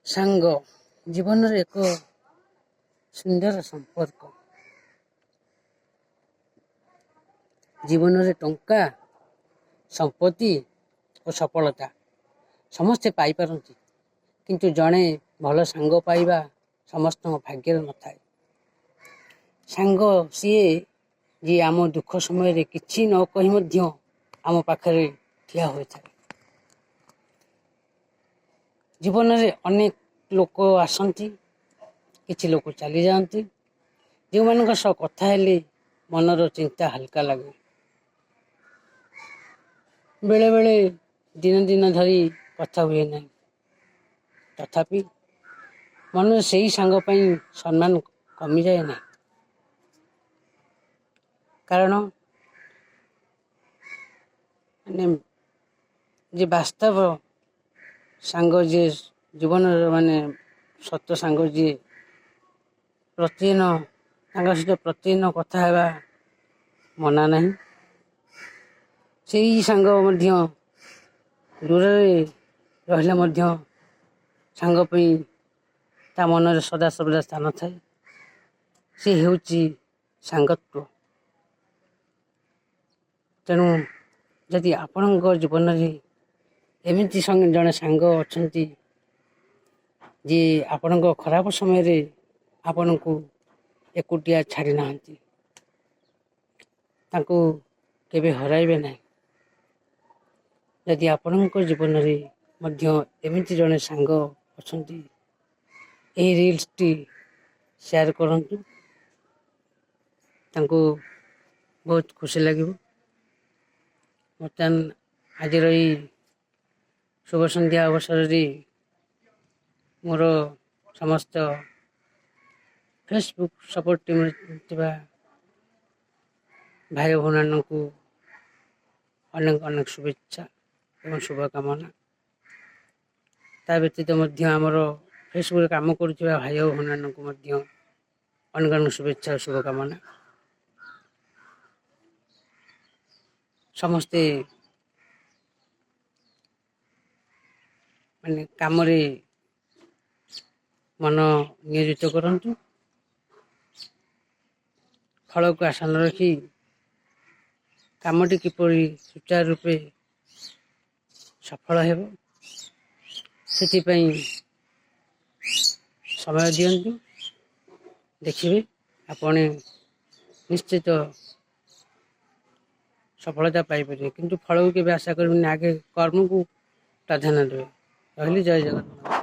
ସାଙ୍ଗ ଜୀବନର ଏକ ସୁନ୍ଦର ସମ୍ପର୍କ। ଜୀବନରେ ଟଙ୍କା, ସମ୍ପତ୍ତି ଓ ସଫଳତା ସମସ୍ତେ ପାଇପାରନ୍ତି, କିନ୍ତୁ ଜଣେ ଭଲ ସାଙ୍ଗ ପାଇବା ସମସ୍ତଙ୍କ ଭାଗ୍ୟରେ ନଥାଏ। ସାଙ୍ଗ ସିଏ ଯିଏ ଆମ ଦୁଃଖ ସମୟରେ କିଛି ନ କହି ମଧ୍ୟ ଆମ ପାଖରେ ଠିଆ ହୋଇଥାଏ। ଜୀବନରେ ଅନେକ ଲୋକ ଆସନ୍ତି, କିଛି ଲୋକ ଚାଲିଯାଆନ୍ତି, ଯେଉଁମାନଙ୍କ ସହ କଥା ହେଲେ ମନର ଚିନ୍ତା ହାଲକା ଲାଗେ। ବେଳେବେଳେ ଦିନ ଧରି କଥା ହୁଏ ନାହିଁ, ତଥାପି ମନରେ ସେହି ସାଙ୍ଗ ପାଇଁ ସମ୍ମାନ କମିଯାଏ ନାହିଁ। କାରଣ ଯେ ବାସ୍ତବ ସାଙ୍ଗ ଯିଏ ଜୀବନର ସତ ସାଙ୍ଗ ଯିଏ ତାଙ୍କ ସହିତ ପ୍ରତିଦିନ କଥା ହେବା ମନା ନାହିଁ। ସେହି ସାଙ୍ଗ ମଧ୍ୟ ଦୂରରେ ରହିଲେ ମଧ୍ୟ ସାଙ୍ଗ ପାଇଁ ତା ମନରେ ସଦାସର୍ବଦା ସ୍ଥାନ ଥାଏ। ସେ ହେଉଛି ସାଙ୍ଗତ୍ୱ। ତେଣୁ ଯଦି ଆପଣଙ୍କ ଜୀବନରେ ଏମିତି ଜଣେ ସାଙ୍ଗ ଅଛନ୍ତି ଯିଏ ଆପଣଙ୍କ ଖରାପ ସମୟରେ ଆପଣଙ୍କୁ ଏକୁଟିଆ ଛାଡ଼ି ନାହାନ୍ତି, ତାଙ୍କୁ କେବେ ହରାଇବେ ନାହିଁ। ଯଦି ଆପଣଙ୍କ ଜୀବନରେ ମଧ୍ୟ ଏମିତି ଜଣେ ସାଙ୍ଗ ଅଛନ୍ତି, ଏହି ରିଲ୍ସଟି ସେୟାର କରନ୍ତୁ, ତାଙ୍କୁ ବହୁତ ଖୁସି ଲାଗିବ। ବର୍ତ୍ତମାନ ଆଜିର ଏହି ଶୁଭ ସନ୍ଧ୍ୟା ଅବସରରେ ମୋର ସମସ୍ତ ଫେସବୁକ୍ ସପୋର୍ଟ ଟିମ୍ରେ ଥିବା ଭାଇ ଭଉଣୀମାନଙ୍କୁ ଅନେକ ଶୁଭେଚ୍ଛା ଏବଂ ଶୁଭକାମନା। ତା ବ୍ୟତୀତ ମଧ୍ୟ ଆମର ଫେସବୁକ୍ରେ କାମ କରୁଥିବା ଭାଇ ଓ ଭଉଣୀମାନଙ୍କୁ ମଧ୍ୟ ଅନେକ ଶୁଭେଚ୍ଛା ଓ ଶୁଭକାମନା। ସମସ୍ତେ କାମରେ ମନ ନିୟୋଜିତ କରନ୍ତୁ, ଫଳକୁ ଆଶା ନ ରଖି କାମଟି କିପରି ସୁଚାରୁ ରୂପେ ସଫଳ ହେବ ସେଥିପାଇଁ ସମୟ ଦିଅନ୍ତୁ। ଦେଖିବେ ଆପଣ ନିଶ୍ଚିତ ସଫଳତା ପାଇପାରିବେ, କିନ୍ତୁ ଫଳକୁ କେବେ ଆଶା କରିବେନି, ଆଗେ କର୍ମକୁ ପ୍ରାଧାନ୍ୟ ଦେବେ। ରହିଲି, ଜୟ ଜଗନ୍ନାଥ।